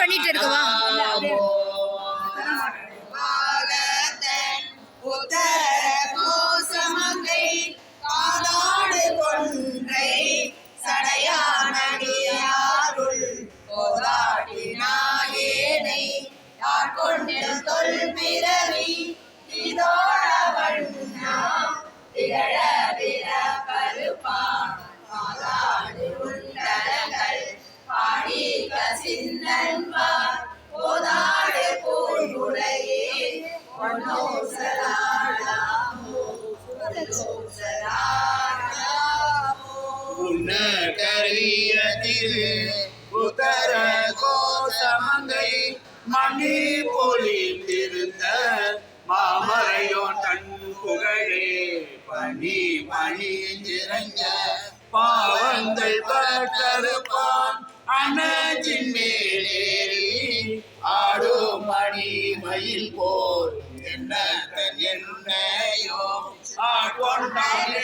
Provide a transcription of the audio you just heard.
பண்ணிட்டு இருக்கவா உத்தர கோசமங்கை மணி பொலிந்திருந்த மாமரையோ தன் புகழே பணி பணிந்திரஞ்ச பாவங்கள் பட்டறுப்பான் அனஜின் மேலேறி ஆடும் மணி மயில் போல் என்னையோ ஆட்கொண்டாயே